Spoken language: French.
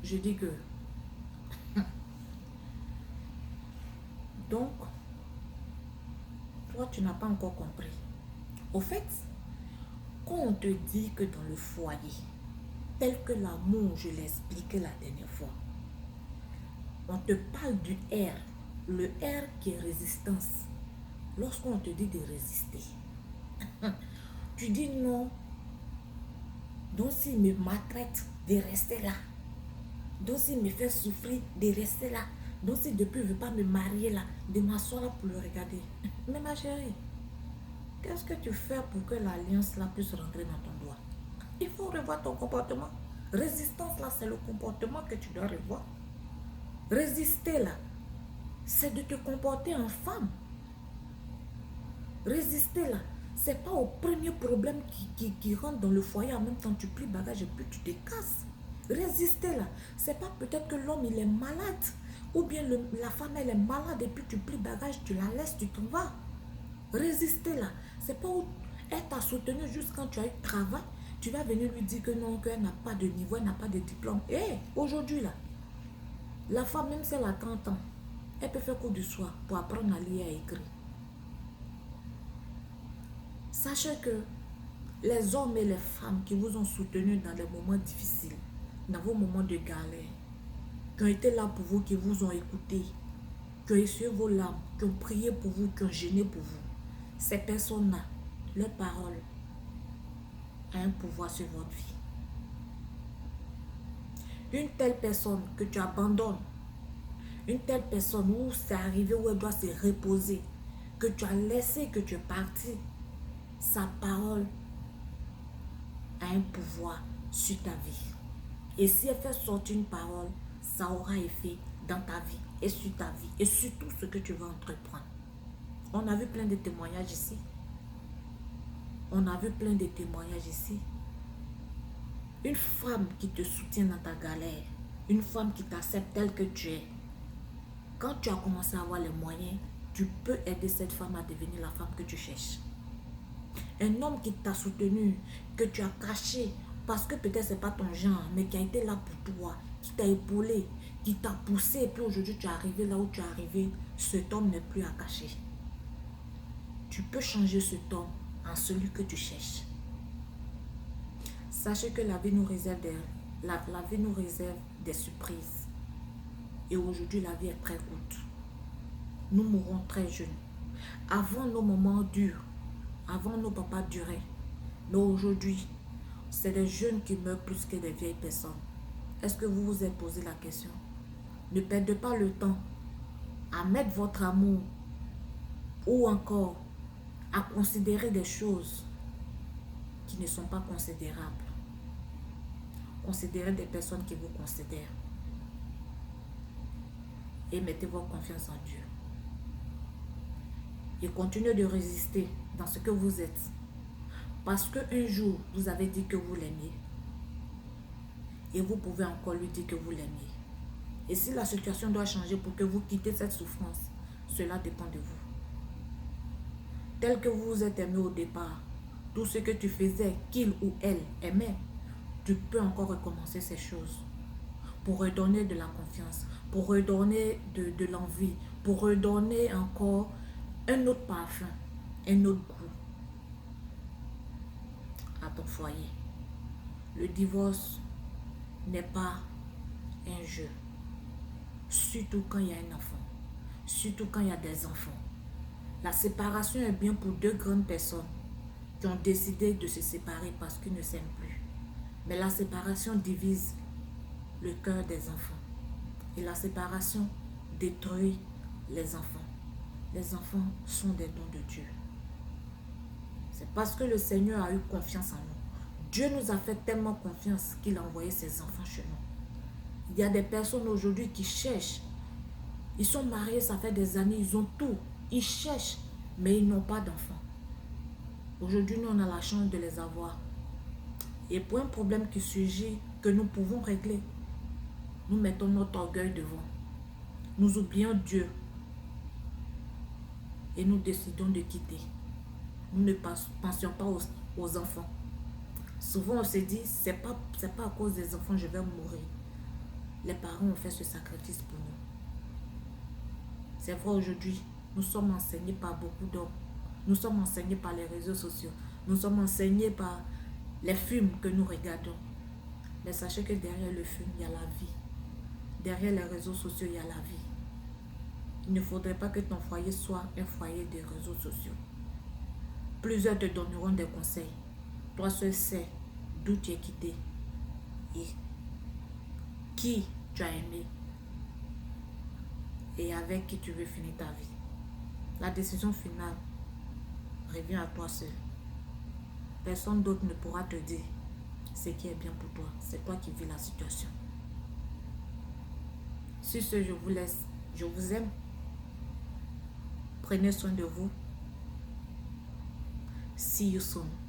Je dis que, donc, toi, tu n'as pas encore compris. Au fait, quand on te dit que dans le foyer, tel que l'amour, je l'ai expliqué la dernière fois, on te parle du R, le R qui est résistance. Lorsqu'on te dit de résister, tu dis non, donc s'il me maltraite, de rester là. Donc s'il me fait souffrir, de rester là. Donc si depuis il ne veut pas me marier là, de m'asseoir là pour le regarder. Mais ma chérie, qu'est-ce que tu fais pour que l'alliance là puisse rentrer dans ton doigt? Il faut revoir ton comportement. Résistance là, c'est le comportement que tu dois revoir. Résister là, c'est de te comporter en femme. Résister là, c'est pas au premier problème qui rentre dans le foyer, en même temps tu plies bagage et puis tu te casses. Résister là, c'est pas peut-être que l'homme il est malade, ou bien la femme elle est malade et puis tu plies bagage, tu la laisses, tu t'en vas. Résister là, c'est pas où elle t'a soutenu juste quand tu as eu travail, tu vas venir lui dire que non, qu'elle n'a pas de niveau, elle n'a pas de diplôme. Et aujourd'hui là, la femme même si elle a 30 ans, elle peut faire cours du soir pour apprendre à lire et à écrire. Sachez que les hommes et les femmes qui vous ont soutenu dans les moments difficiles, dans vos moments de galère, qui ont été là pour vous, qui vous ont écouté, qui ont essuyé vos larmes, qui ont prié pour vous, qui ont gêné pour vous, ces personnes-là, leurs paroles ont un pouvoir sur votre vie. Une telle personne que tu abandonnes, une telle personne où c'est arrivé, où elle doit se reposer, que tu as laissé, que tu es parti, sa parole a un pouvoir sur ta vie. Et si elle fait sortir une parole, ça aura effet dans ta vie et sur ta vie et sur tout ce que tu vas entreprendre. On a vu plein de témoignages ici. On a vu plein de témoignages ici. Une femme qui te soutient dans ta galère, une femme qui t'accepte telle que tu es. Quand tu as commencé à avoir les moyens, tu peux aider cette femme à devenir la femme que tu cherches. Un homme qui t'a soutenu, que tu as caché, parce que peut-être ce n'est pas ton genre, mais qui a été là pour toi, qui t'a épaulé, qui t'a poussé, et puis aujourd'hui tu es arrivé là où tu es arrivé, cet homme n'est plus à cacher. Tu peux changer cet homme en celui que tu cherches. Sachez que la vie nous réserve des surprises. Et aujourd'hui, la vie est très courte. Nous mourrons très jeunes. Avant nos moments durs, avant nos papas duraient. Mais aujourd'hui, c'est les jeunes qui meurent plus que les vieilles personnes. Est-ce que vous vous êtes posé la question? Ne perdez pas le temps à mettre votre amour ou encore à considérer des choses qui ne sont pas considérables. Considérez des personnes qui vous considèrent. Et mettez votre confiance en Dieu. Et continuez de résister dans ce que vous êtes. Parce qu'un jour, vous avez dit que vous l'aimiez. Et vous pouvez encore lui dire que vous l'aimiez. Et si la situation doit changer pour que vous quittez cette souffrance, cela dépend de vous. Tel que vous vous êtes aimé au départ, tout ce que tu faisais, qu'il ou elle aimait, tu peux encore recommencer ces choses. Pour redonner de la confiance, pour redonner de l'envie, pour redonner encore un autre parfum, un autre goût à ton foyer. Le divorce n'est pas un jeu, surtout quand il y a un enfant, surtout quand il y a des enfants. La séparation est bien pour deux grandes personnes qui ont décidé de se séparer parce qu'ils ne s'aiment plus. Mais la séparation divise le cœur des enfants. Et la séparation détruit les enfants. Les enfants sont des dons de Dieu. C'est parce que le Seigneur a eu confiance en nous. Dieu nous a fait tellement confiance qu'il a envoyé ses enfants chez nous. Il y a des personnes aujourd'hui qui cherchent. Ils sont mariés, ça fait des années, ils ont tout. Ils cherchent, mais ils n'ont pas d'enfants. Aujourd'hui, nous, on a la chance de les avoir. Et pour un problème qui surgit, que nous pouvons régler, nous mettons notre orgueil devant. Nous oublions Dieu. Et nous décidons de quitter. nous ne pensions pas aux enfants. Souvent, on se dit, c'est pas à cause des enfants que je vais mourir. Les parents ont fait ce sacrifice pour nous. C'est vrai, aujourd'hui, nous sommes enseignés par beaucoup d'hommes. Nous sommes enseignés par les réseaux sociaux. Nous sommes enseignés par les films que nous regardons. Mais sachez que derrière le film, il y a la vie. Derrière les réseaux sociaux, il y a la vie. Il ne faudrait pas que ton foyer soit un foyer des réseaux sociaux. Plusieurs te donneront des conseils. Toi seul sais d'où tu es quitté et qui tu as aimé et avec qui tu veux finir ta vie. La décision finale revient à toi seul. Personne d'autre ne pourra te dire ce qui est bien pour toi. C'est toi qui vis la situation. Sur ce, je vous laisse. Je vous aime. Prenez soin de vous. See you soon.